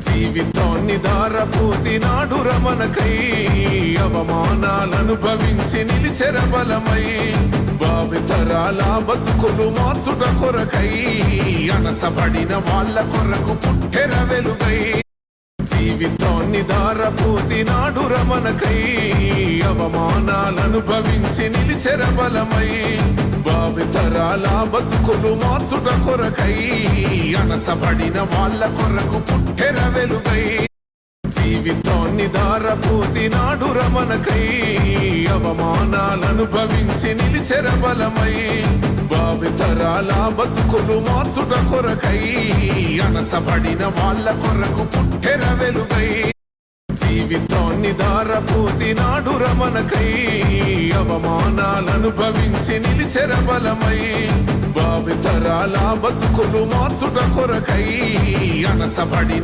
జీవితాన్ని ధారపోసినాడు రమణకై అవమానాలనుభవించి నిలిచెర బలమై భావితరాల బతుకులు మార్చుట కొరకై అణచబడిన వాళ్ళ కొరకు పుట్టెర వెలుగై జీవితాన్ని ధారపోసినాడు రమణకై అవమానాలనుభవించి నిలిచెర బలమై భావితరాల బతుకులు మార్చుట కొరకై అణచబడిన వాళ్ళ కొరకు పుట్టెర వెలుగై జీవితాన్ని ధారపోసినాడు రమణకై అవమానాలనుభవించి నిలిచెర బలమై భావితరాల బతుకులు మార్చుట కొరకై అణచబడిన వాళ్ళ కొరకు పుట్టెర వెలుగై జీవితాన్ని ధారపోసినాడు రమణకై అవమానాలనుభవించి నిలిచెర బలమై భావితరాల బతుకులు మార్చుట కొరకై అణచబడిన